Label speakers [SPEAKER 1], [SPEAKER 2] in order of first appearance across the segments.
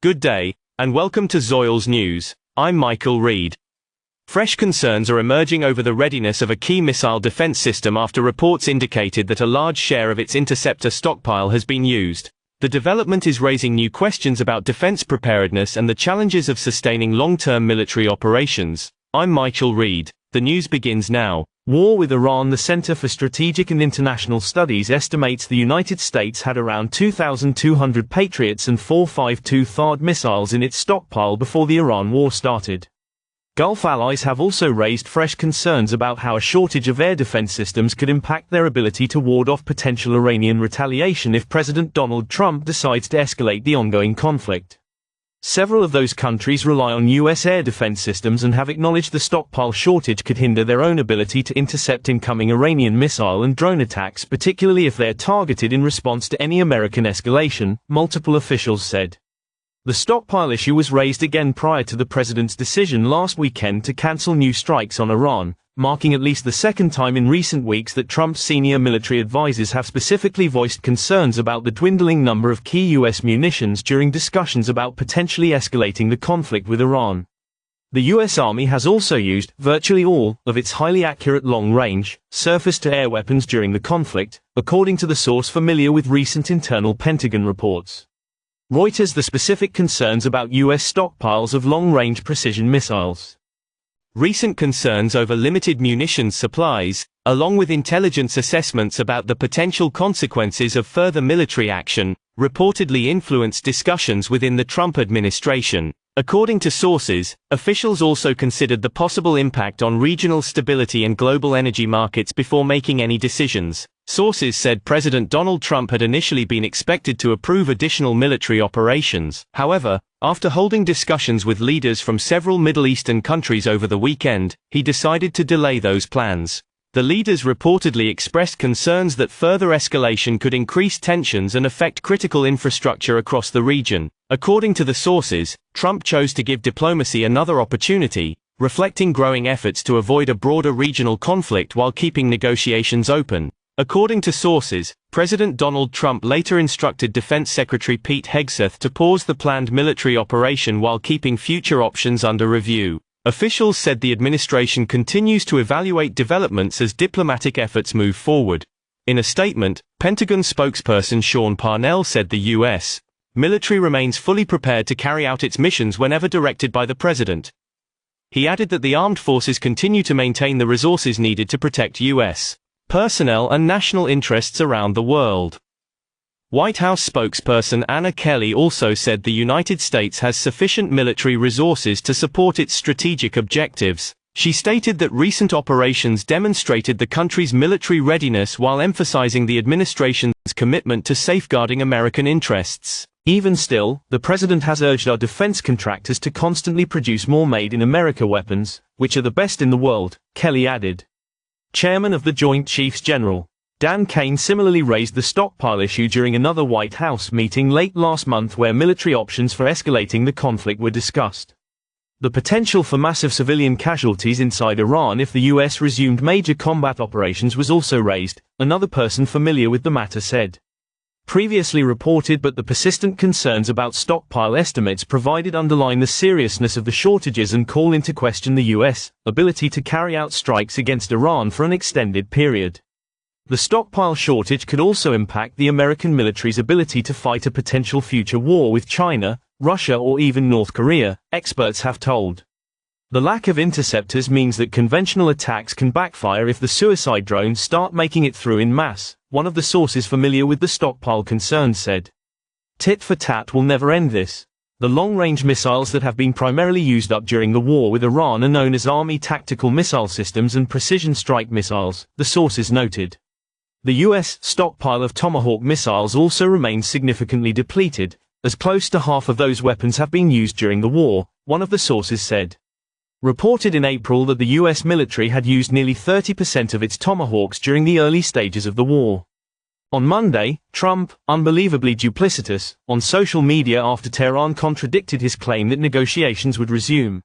[SPEAKER 1] Good day, and welcome to Zoyols News. I'm Michael Reed. Fresh concerns are emerging over the readiness of a key missile defense system after reports indicated that a large share of its Interceptor stockpile has been used. The development is raising new questions about defense preparedness and the challenges of sustaining long-term military operations. I'm Michael Reed. The news begins now. War with Iran. The Center for Strategic and International Studies estimates the United States had around 2,200 Patriots and 452 THAAD missiles in its stockpile before the Iran war started. Gulf allies have also raised fresh concerns about how a shortage of air defense systems could impact their ability to ward off potential Iranian retaliation if President Donald Trump decides to escalate the ongoing conflict. Several of those countries rely on U.S. air defense systems and have acknowledged the stockpile shortage could hinder their own ability to intercept incoming Iranian missile and drone attacks, particularly if they are targeted in response to any American escalation, multiple officials said. The stockpile issue was raised again prior to the president's decision last weekend to cancel new strikes on Iran, marking at least the second time in recent weeks that Trump's senior military advisors have specifically voiced concerns about the dwindling number of key U.S. munitions during discussions about potentially escalating the conflict with Iran. The U.S. Army has also used virtually all of its highly accurate long-range, surface-to-air weapons during the conflict, according to the source familiar with recent internal Pentagon reports. Reuters. The specific concerns about U.S. stockpiles of long-range precision missiles. Recent concerns over limited munitions supplies, along with intelligence assessments about the potential consequences of further military action, reportedly influenced discussions within the Trump administration. According to sources, officials also considered the possible impact on regional stability and global energy markets before making any decisions. Sources said President Donald Trump had initially been expected to approve additional military operations. However, after holding discussions with leaders from several Middle Eastern countries over the weekend, he decided to delay those plans. The leaders reportedly expressed concerns that further escalation could increase tensions and affect critical infrastructure across the region. According to the sources, Trump chose to give diplomacy another opportunity, reflecting growing efforts to avoid a broader regional conflict while keeping negotiations open. According to sources, President Donald Trump later instructed Defense Secretary Pete Hegseth to pause the planned military operation while keeping future options under review. Officials said the administration continues to evaluate developments as diplomatic efforts move forward. In a statement, Pentagon spokesperson Sean Parnell said the U.S. military remains fully prepared to carry out its missions whenever directed by the president. He added that the armed forces continue to maintain the resources needed to protect U.S. personnel and national interests around the world. White House spokesperson Anna Kelly also said the United States has sufficient military resources to support its strategic objectives. She stated that recent operations demonstrated the country's military readiness while emphasizing the administration's commitment to safeguarding American interests. Even still, the president has urged our defense contractors to constantly produce more made-in-America weapons, which are the best in the world, Kelly added. Chairman of the Joint Chiefs General Dan Kane similarly raised the stockpile issue during another White House meeting late last month where military options for escalating the conflict were discussed. The potential for massive civilian casualties inside Iran if the U.S. resumed major combat operations was also raised, another person familiar with the matter said. Previously reported, but the persistent concerns about stockpile estimates provided underline the seriousness of the shortages and call into question the U.S. ability to carry out strikes against Iran for an extended period. The stockpile shortage could also impact the American military's ability to fight a potential future war with China, Russia or even North Korea, experts have told. The lack of interceptors means that conventional attacks can backfire if the suicide drones start making it through in mass, one of the sources familiar with the stockpile concerns said. Tit for tat will never end this. The long-range missiles that have been primarily used up during the war with Iran are known as Army Tactical Missile Systems and Precision Strike Missiles, the sources noted. The U.S. stockpile of Tomahawk missiles also remains significantly depleted, as close to half of those weapons have been used during the war, one of the sources said. Reported in April that the U.S. military had used nearly 30% of its Tomahawks during the early stages of the war. On Monday, Trump, unbelievably duplicitous, on social media after Tehran contradicted his claim that negotiations would resume.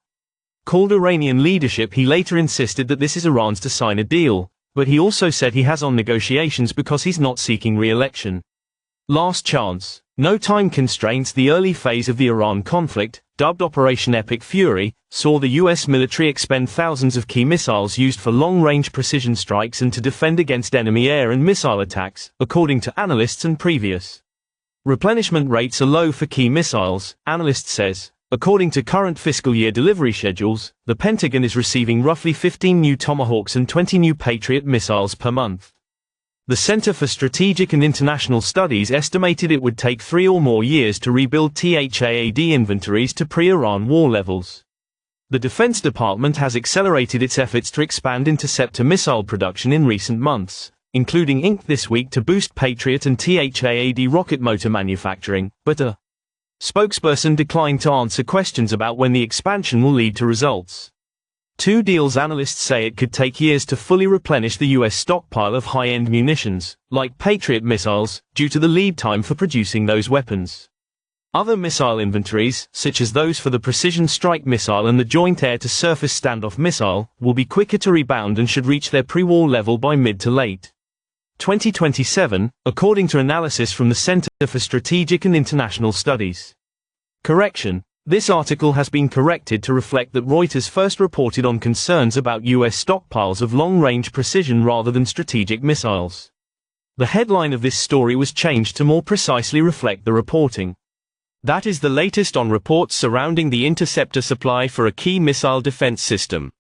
[SPEAKER 1] Called Iranian leadership, he later insisted that this is Iran's to sign a deal, but he also said he has on negotiations because he's not seeking re-election. Last chance. No time constraints. The early phase of the Iran conflict, dubbed Operation Epic Fury, saw the US military expend thousands of key missiles used for long-range precision strikes and to defend against enemy air and missile attacks, according to analysts and previous. Replenishment rates are low for key missiles, analysts says. According to current fiscal year delivery schedules, the Pentagon is receiving roughly 15 new Tomahawks and 20 new Patriot missiles per month. The Center for Strategic and International Studies estimated it would take 3 or more years to rebuild THAAD inventories to pre-Iran war levels. The Defense Department has accelerated its efforts to expand Interceptor missile production in recent months, including Inc. this week to boost Patriot and THAAD rocket motor manufacturing, but a spokesperson declined to answer questions about when the expansion will lead to results. Two deals. Analysts say it could take years to fully replenish the U.S. stockpile of high-end munitions, like Patriot missiles, due to the lead time for producing those weapons. Other missile inventories, such as those for the Precision Strike Missile and the Joint Air-to-Surface Standoff Missile, will be quicker to rebound and should reach their pre-war level by mid to late 2027, according to analysis from the Center for Strategic and International Studies. Correction. This article has been corrected to reflect that Reuters first reported on concerns about U.S. stockpiles of long-range precision rather than strategic missiles. The headline of this story was changed to more precisely reflect the reporting. That is the latest on reports surrounding the Interceptor supply for a key missile defense system.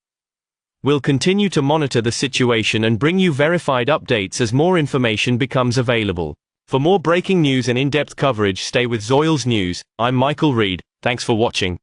[SPEAKER 1] We'll continue to monitor the situation and bring you verified updates as more information becomes available. For more breaking news and in-depth coverage, stay with Zoyols News. I'm Michael Reed. Thanks for watching.